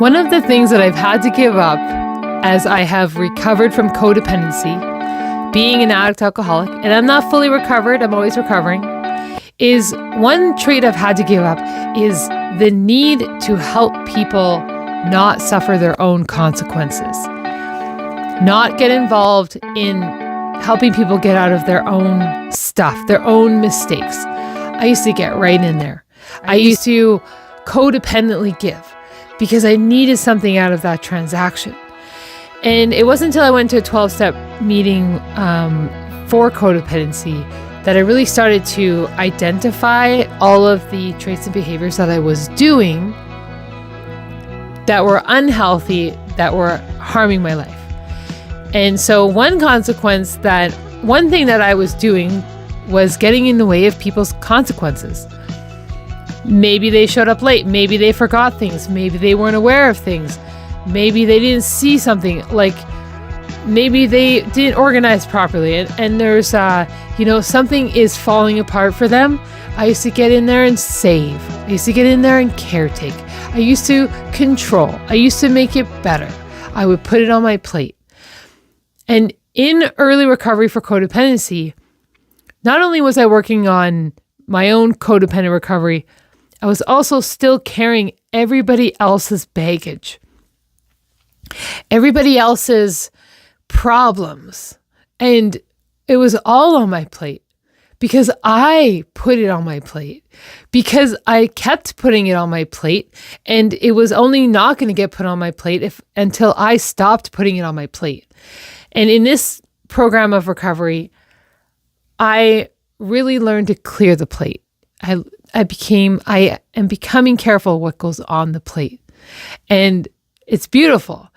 One of the things that I've had to give up as I have recovered from codependency, being an addict alcoholic, and I'm not fully recovered, I'm always recovering, is one trait I've had to give up is the need to help people not suffer their own consequences. Not get involved in helping people get out of their own stuff, their own mistakes. I used to get right in there. I used to codependently give because I needed something out of that transaction. And it wasn't until I went to a 12-step meeting for codependency that I really started to identify all of the traits and behaviors that I was doing that were unhealthy, that were harming my life. And so one thing that I was doing was getting in the way of people's consequences. Maybe they showed up late. Maybe they forgot things. Maybe they weren't aware of things. Maybe they didn't see something. Like maybe they didn't organize properly. And there's, something is falling apart for them. I used to get in there and save. I used to get in there and caretake. I used to control. I used to make it better. I would put it on my plate. And in early recovery for codependency, not only was I working on my own codependent recovery, I was also still carrying everybody else's baggage, everybody else's problems. And it was all on my plate because I put it on my plate, because I kept putting it on my plate, and it was only not going to get put on my plate until I stopped putting it on my plate. And in this program of recovery, I really learned to clear the plate. I am becoming careful what goes on the plate. And it's beautiful.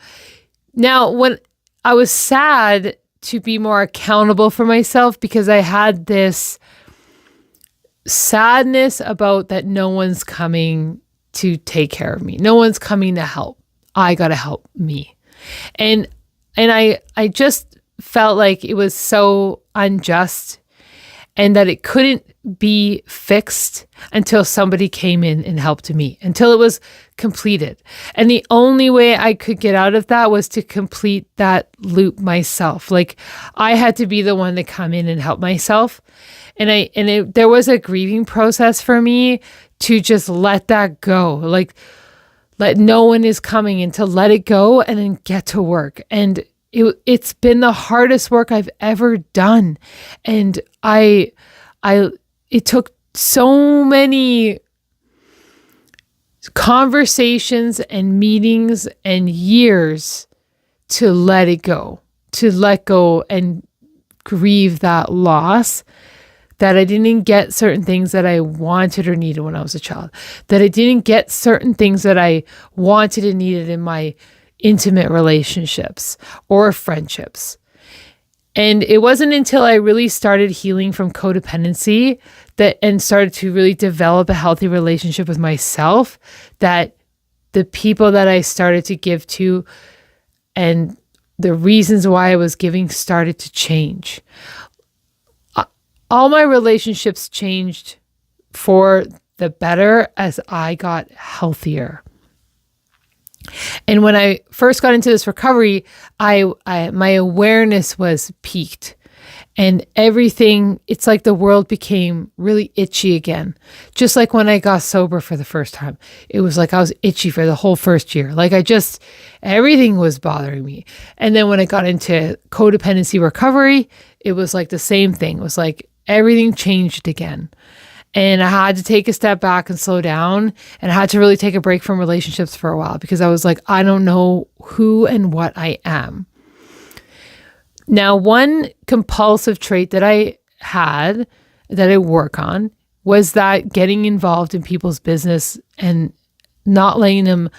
Now, when I was sad to be more accountable for myself, because I had this sadness about that no one's coming to take care of me. No one's coming to help. I got to help me. And I just felt like it was so unjust and that it couldn't be fixed until somebody came in and helped me, until it was completed. And the only way I could get out of that was to complete that loop myself. Like I had to be the one to come in and help myself. And there was a grieving process for me to just let that go. Like let no one is coming, and to let it go and then get to work. And it's been the hardest work I've ever done. And it took so many conversations and meetings and years to let it go, to let go and grieve that loss, that I didn't get certain things that I wanted or needed when I was a child, that I didn't get certain things that I wanted and needed in my intimate relationships or friendships. And it wasn't until I really started healing from codependency and started to really develop a healthy relationship with myself that the people that I started to give to and the reasons why I was giving started to change. All my relationships changed for the better as I got healthier. And when I first got into this recovery, my awareness was peaked, and everything, it's like the world became really itchy again. Just like when I got sober for the first time, it was like I was itchy for the whole first year. Like everything was bothering me. And then when I got into codependency recovery, it was like the same thing. It was like everything changed again. And I had to take a step back and slow down, and I had to really take a break from relationships for a while because I was like, I don't know who and what I am. Now, one compulsive trait that I had that I work on was that getting involved in people's business and not letting them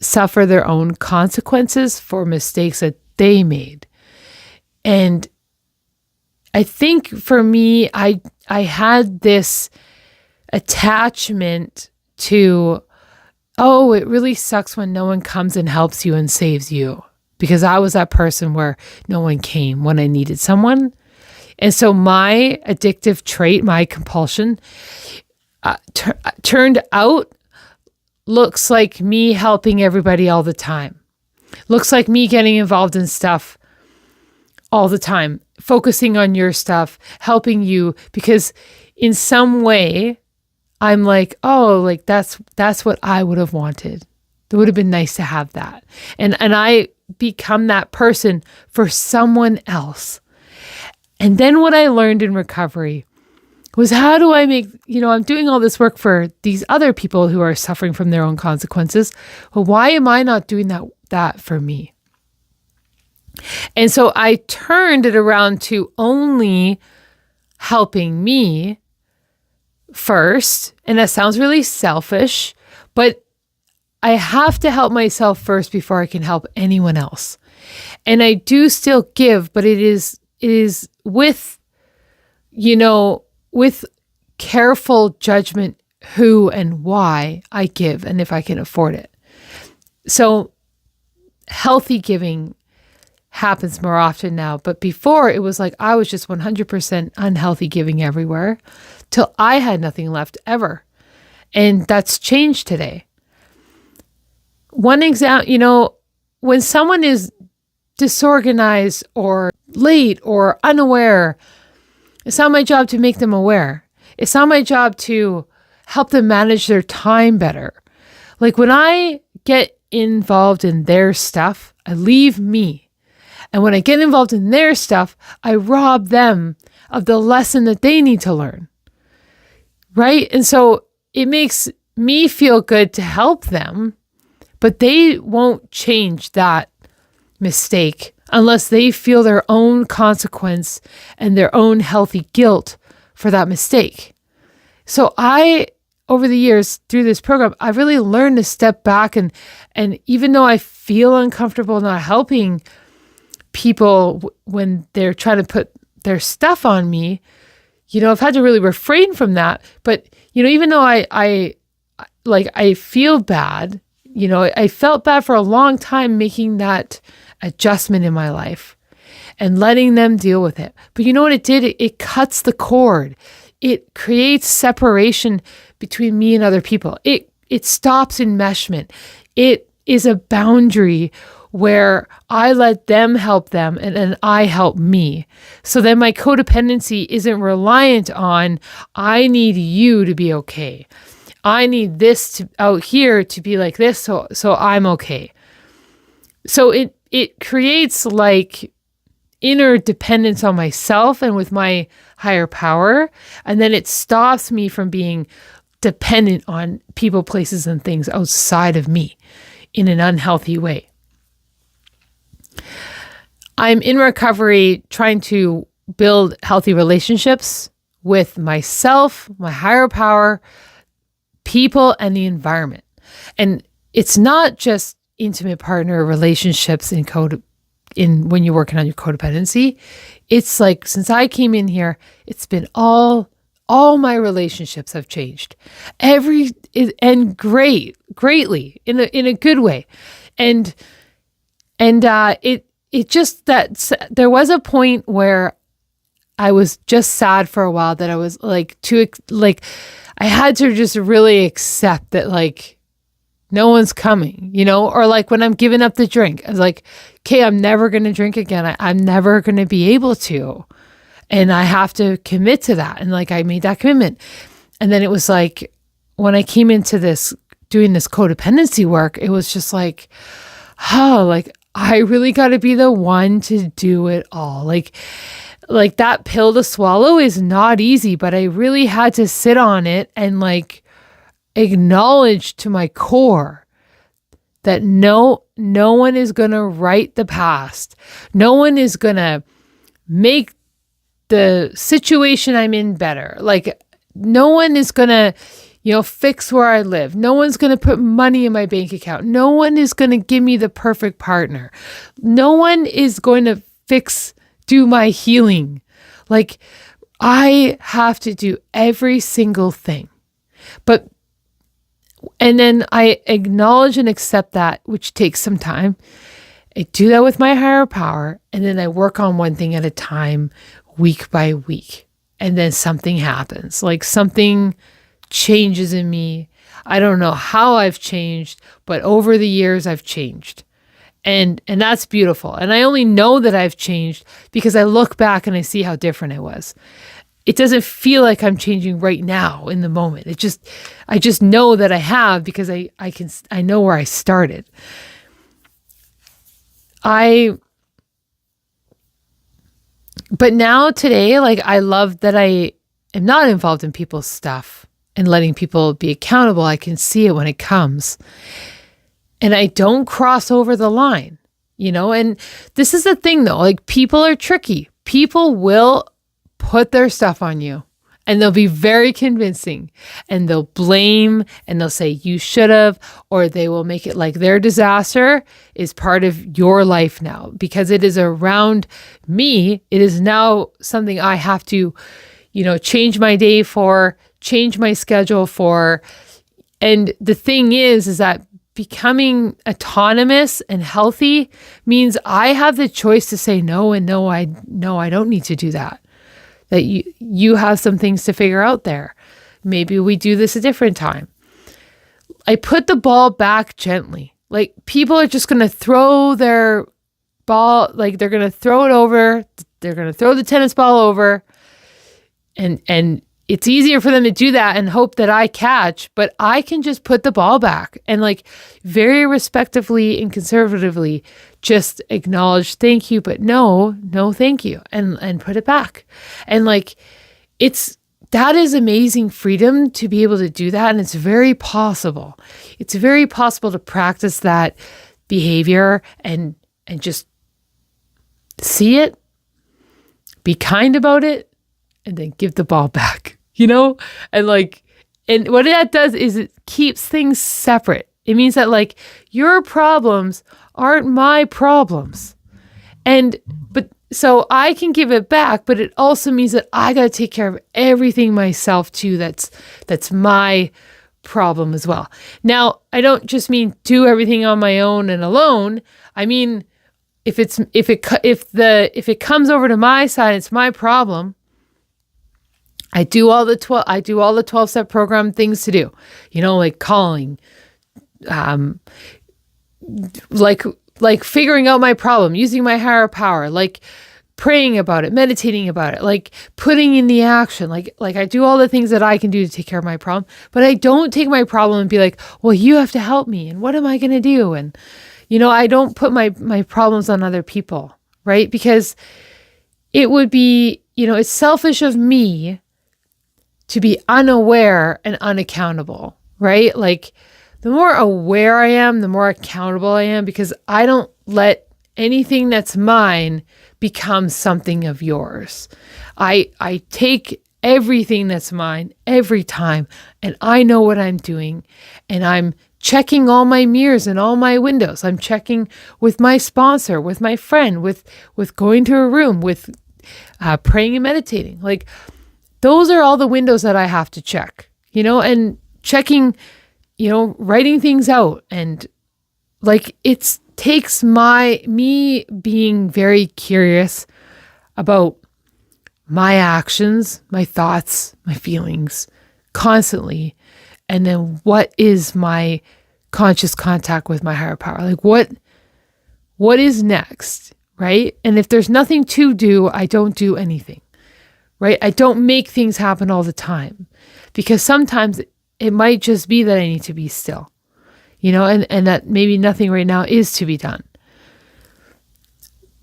suffer their own consequences for mistakes that they made. And I think for me, I had this attachment to, it really sucks when no one comes and helps you and saves you, because I was that person where no one came when I needed someone. And so my addictive trait, my compulsion, turned out looks like me helping everybody all the time. Looks like me getting involved in stuff all the time, focusing on your stuff, helping you, because in some way I'm like, oh, like that's what I would have wanted. It would have been nice to have that. And I become that person for someone else. And then what I learned in recovery was, how do I make, I'm doing all this work for these other people who are suffering from their own consequences. Well, why am I not doing that for me? And so I turned it around to only helping me first. And that sounds really selfish, but I have to help myself first before I can help anyone else. And I do still give, but it is with, with careful judgment who and why I give and if I can afford it. So healthy giving happens more often now. But before, it was like I was just 100% unhealthy giving everywhere till I had nothing left ever. And that's changed today. One example, when someone is disorganized or late or unaware, it's not my job to make them aware. It's not my job to help them manage their time better. Like when I get involved in their stuff, I leave me. And when I get involved in their stuff, I rob them of the lesson that they need to learn. Right? And so it makes me feel good to help them, but they won't change that mistake unless they feel their own consequence and their own healthy guilt for that mistake. So over the years through this program, I've really learned to step back and even though I feel uncomfortable not helping people when they're trying to put their stuff on me, I've had to really refrain from that. But, even though I feel bad, I felt bad for a long time making that adjustment in my life and letting them deal with it. But you know what it did? It cuts the cord. It creates separation between me and other people. It stops enmeshment. It is a boundary where I let them help them and then I help me. So then my codependency isn't reliant on, I need you to be okay. I need this out here to be like this, so I'm okay. So it creates like inner dependence on myself and with my higher power, and then it stops me from being dependent on people, places, and things outside of me in an unhealthy way. I'm in recovery trying to build healthy relationships with myself, my higher power, people, and the environment. And it's not just intimate partner relationships when you're working on your codependency. It's like, since I came in here, it's been all my relationships have changed. Greatly in a good way. And it just, that there was a point where I was just sad for a while that I was I had to just really accept that no one's coming, or when I'm giving up the drink, I was like, okay, I'm never going to drink again. I'm never going to be able to. And I have to commit to that. And I made that commitment. And then it was when I came into doing this codependency work, it was just I really got to be the one to do it all. That pill to swallow is not easy, but I really had to sit on it and acknowledge to my core that no one is going to right the past. No one is going to make the situation I'm in better. No one is going to, fix where I live. No one's going to put money in my bank account. No one is going to give me the perfect partner. No one is going to do my healing. I have to do every single thing. And then I acknowledge and accept that, which takes some time. I do that with my higher power. And then I work on one thing at a time, week by week. And then something happens, something changes in me. I don't know how I've changed, but over the years I've changed. And that's beautiful. And I only know that I've changed because I look back and I see how different I was. It doesn't feel like I'm changing right now in the moment. I just know that I have because I know where I started. But now today, like, I love that I am not involved in people's stuff and letting people be accountable. I can see it when it comes. And I don't cross over the line, and this is the thing though, like, people are tricky. People will put their stuff on you and they'll be very convincing and they'll blame and they'll say you should have, or they will make it like their disaster is part of your life now because it is around me. It is now something I have to, change my day for, change my schedule for. And the thing is that becoming autonomous and healthy means I have the choice to say no, and no, I don't need to do that. That you have some things to figure out there. Maybe we do this a different time. I put the ball back gently. Like, people are just going to throw their ball, like they're going to throw it over. They're going to throw the tennis ball over. And it's easier for them to do that and hope that I catch, but I can just put the ball back and, like, very respectfully and conservatively just acknowledge thank you, but no thank you, and put it back. And, like, that is amazing freedom to be able to do that. And it's very possible. It's very possible to practice that behavior and just see it, be kind about it, and then give the ball back. And what that does is it keeps things separate. It means that, like, your problems aren't my problems. But so I can give it back, but it also means that I got to take care of everything myself too. That's my problem as well. Now, I don't just mean do everything on my own and alone. I mean, if it comes over to my side, it's my problem. I do all the 12-step program things to do, like calling, like figuring out my problem, using my higher power, like praying about it, meditating about it, like putting in the action, like I do all the things that I can do to take care of my problem, but I don't take my problem and be like, well, you have to help me. And what am I going to do? And, I don't put my problems on other people, right? Because it would be, it's selfish of me to be unaware and unaccountable, right? Like, the more aware I am, the more accountable I am, because I don't let anything that's mine become something of yours. I take everything that's mine every time, and I know what I'm doing, and I'm checking all my mirrors and all my windows. I'm checking with my sponsor, with my friend, with going to a room, with praying and meditating. Like, those are all the windows that I have to check, and checking, writing things out. And, like, it takes me being very curious about my actions, my thoughts, my feelings constantly. And then what is my conscious contact with my higher power? Like, what is next, right? And if there's nothing to do, I don't do anything. Right? I don't make things happen all the time, because sometimes it might just be that I need to be still, and that maybe nothing right now is to be done.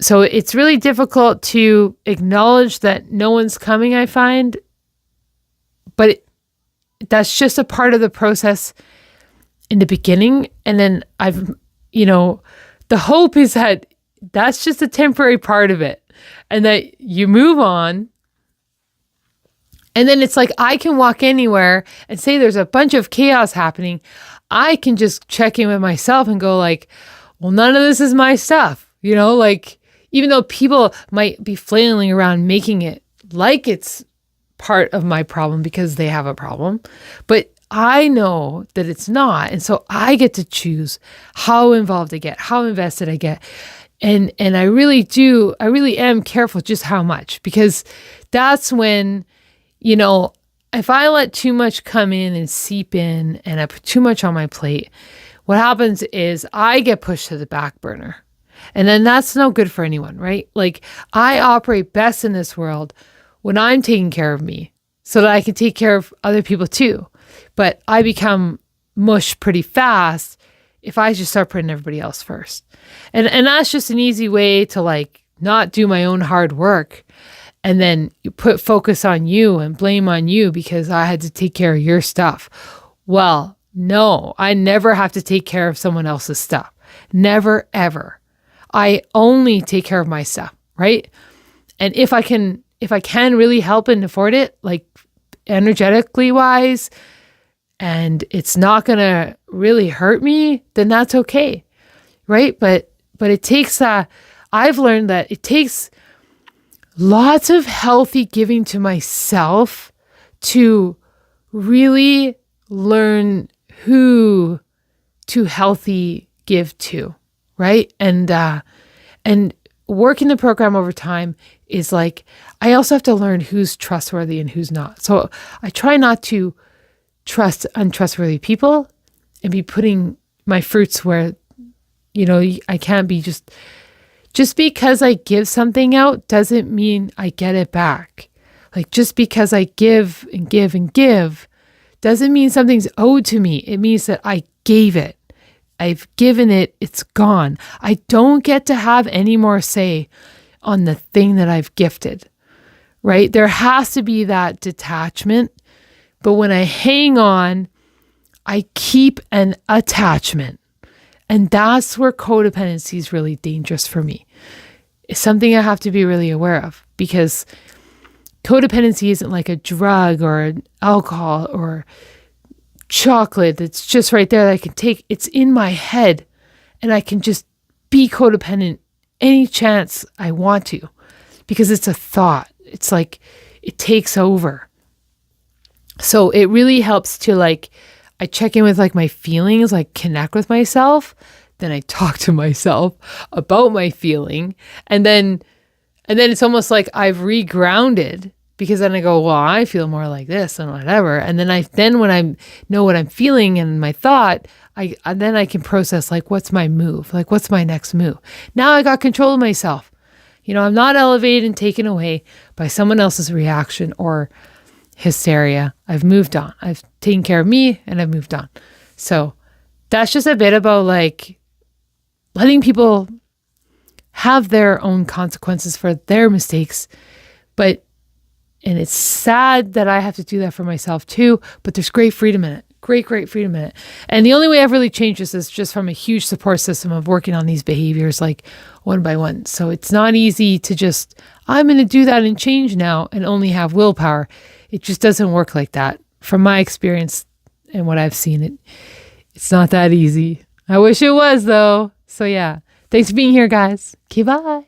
So it's really difficult to acknowledge that no one's coming, I find, but that's just a part of the process in the beginning. And then the hope is that that's just a temporary part of it, and that you move on. And then it's like, I can walk anywhere and say there's a bunch of chaos happening. I can just check in with myself and go, like, well, none of this is my stuff. Like, even though people might be flailing around making it like it's part of my problem because they have a problem, but I know that it's not. And so I get to choose how involved I get, how invested I get. And I really am careful just how much, because that's when, if I let too much come in and seep in and I put too much on my plate, what happens is I get pushed to the back burner. And then that's no good for anyone, right? Like I operate best in this world when I'm taking care of me so that I can take care of other people too. But I become mush pretty fast if I just start putting everybody else first. And that's just an easy way to like not do my own hard work. And then you put focus on you and blame on you because I had to take care of your stuff. Well, no, I never have to take care of someone else's stuff. Never, ever. I only take care of my stuff, right? And if I can really help and afford it, like energetically wise, and it's not going to really hurt me, then that's okay, right? But it takes I've learned that it takes lots of healthy giving to myself to really learn who to healthy give to, right? And working the program over time is like, I also have to learn who's trustworthy and who's not. So I try not to trust untrustworthy people and be putting my fruits where, I can't be just because I give something out doesn't mean I get it back. Like just because I give and give and give doesn't mean something's owed to me. It means that I gave it. I've given it. It's gone. I don't get to have any more say on the thing that I've gifted, right? There has to be that detachment. But when I hang on, I keep an attachment. And that's where codependency is really dangerous for me. It's something I have to be really aware of because codependency isn't like a drug or an alcohol or chocolate that's just right there that I can take. It's in my head and I can just be codependent any chance I want to because it's a thought. It's like it takes over. So it really helps to like, I check in with like my feelings, like connect with myself. Then I talk to myself about my feeling. And then it's almost like I've regrounded because then I go, well, I feel more like this and whatever. And then when I know what I'm feeling and my thought, then I can process like, what's my move? Like, what's my next move? Now I got control of myself. I'm not elevated and taken away by someone else's reaction or hysteria. I've moved on. I've taken care of me and I've moved on. So that's just a bit about like letting people have their own consequences for their mistakes. And it's sad that I have to do that for myself too, but there's great freedom in it. Great freedom in it. And the only way I've really changed this is just from a huge support system of working on these behaviors like one by one. So it's not easy to just, I'm going to do that and change now and only have willpower. It just doesn't work like that. From my experience and what I've seen, it's not that easy. I wish it was though. So yeah, thanks for being here, guys. Okay, bye.